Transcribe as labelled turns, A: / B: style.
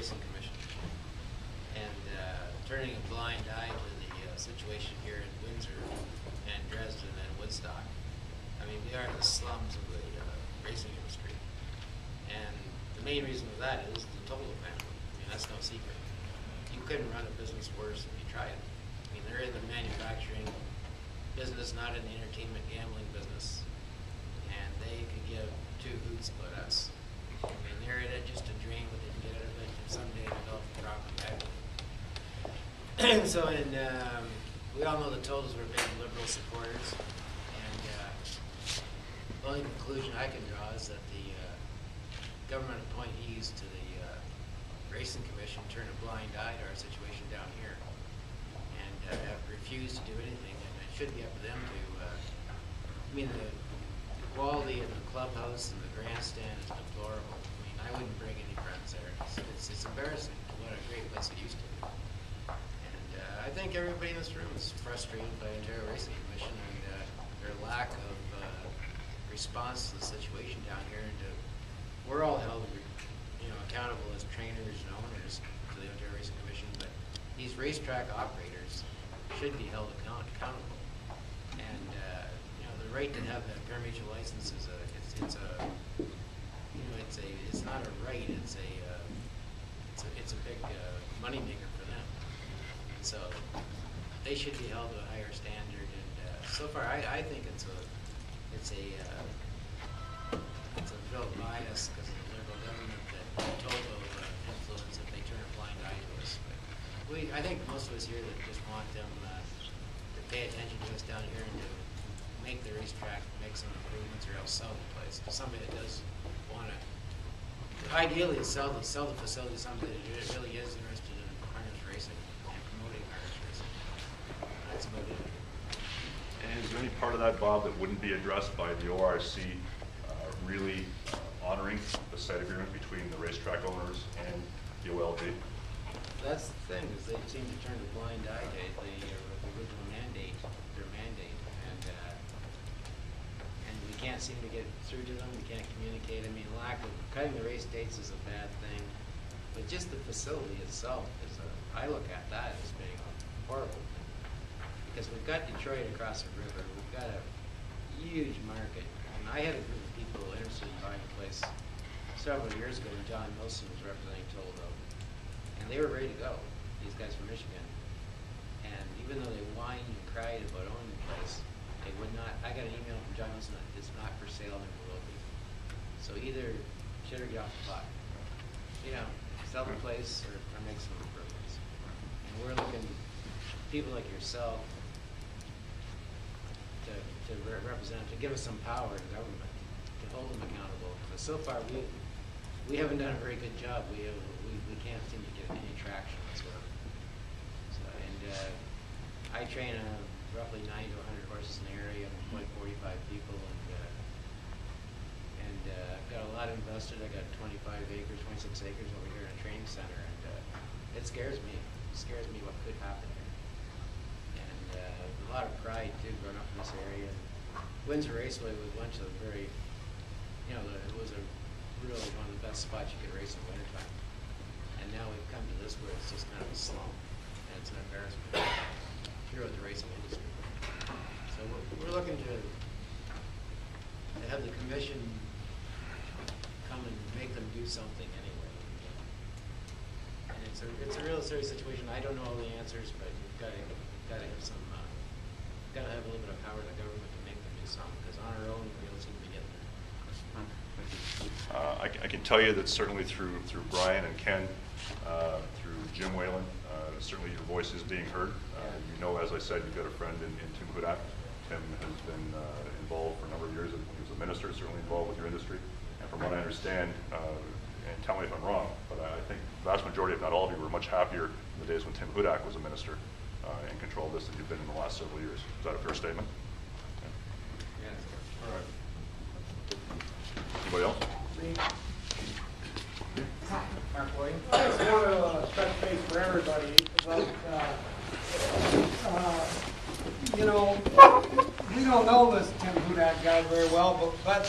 A: Racing Commission. And turning a blind eye to the situation here in Windsor and Dresden and Woodstock. I mean, we are in the slums of the racing industry. And the main reason for that is the total family. I mean, that's no secret. You couldn't run a business worse if you tried it. I mean, they're in the manufacturing business, not in the entertainment gambling business. And they could give two hoots about us. I mean, they're in it just to drain what they can get out of it and someday develop a profit back. So, we all know the Totals were big Liberal supporters. And the only conclusion I can draw is that the government appointees to the Racing Commission turn a blind eye to our situation down here and have refused to do anything, and it should be up to them to, I mean, the quality of the clubhouse and the grandstand is deplorable. I mean, I wouldn't bring any friends there. It's embarrassing what a great place it used to be. And I think everybody in this room is frustrated by Ontario Racing Commission and their lack of response to the situation down here. And we're all held, accountable as trainers and owners to the Ontario Racing Commission, but these racetrack operators should be held accountable. And the right to have that pari-mutuel license is it's not a right. It's a big moneymaker for them. And so they should be held to a higher standard. And so far, I think it's a real bias because of the Liberal government that total influence if they turn a blind eye to us. But I think most of us here that just want them to pay attention to us down here and to make the racetrack, make some improvements, or else sell the place to somebody that does want to. Ideally, sell the facility to somebody that really is interested in harness racing and promoting harness racing. That's about it.
B: And is there any part of that, Bob, that wouldn't be addressed by the ORC really honoring the site agreement between the racetrack owners and the OLG?
A: That's the thing, is they seem to turn a blind eye to the original mandate, their mandate, and we can't seem to get through to them. We can't communicate. I mean, cutting the race dates is a bad thing, but just the facility itself is I look at that as being a horrible thing, because we've got Detroit across the river. We've got a huge market. I had a group of people interested in buying a place several years ago when John Wilson was representing Toledo, and they were ready to go, these guys from Michigan. And even though they whined and cried about owning the place, they would not. I got an email from John Wilson that it's not for sale, never will be. So either shit or get off the clock. Sell the place or make some improvements. And we're looking, people like yourself, to represent, to give us some power in government, to hold them accountable. But so far, we haven't done a very good job. We can't seem to get any traction whatsoever. So, I train roughly 90 to 100 horses in the area. I'm 45 people, and I've got a lot invested. I got 25 acres, 26 acres over here in a training center, and it scares me. It scares me what could happen here. A lot of pride too, growing up in this area. Windsor Raceway was a bunch of very, it was really one of the best spots you could race in wintertime. And now we've come to this where it's just kind of a slump, and it's an embarrassment here with the racing industry. So we're looking to have the commission come and make them do something anyway. And it's a real serious situation. I don't know all the answers, but you've got to have some. Got to have a little bit of power in the government to make them do something, because on our own we don't seem to be getting there.
B: I can tell you that certainly through Brian and Ken, through Jim Whalen, certainly your voice is being heard. As I said, you've got a friend in Tim Hudak. Tim has been involved for a number of years. He was a minister, certainly involved with your industry. And from what I understand, and tell me if I'm wrong, but I think the vast majority, if not all of you, were much happier in the days when Tim Hudak was a minister and control this than you've been in the last several years. Is that a fair statement?
A: Yeah.
B: All right. Anybody else?
C: Mark Williams. I just want to touch base for everybody about, we don't know this Tim Hudak guy very well, but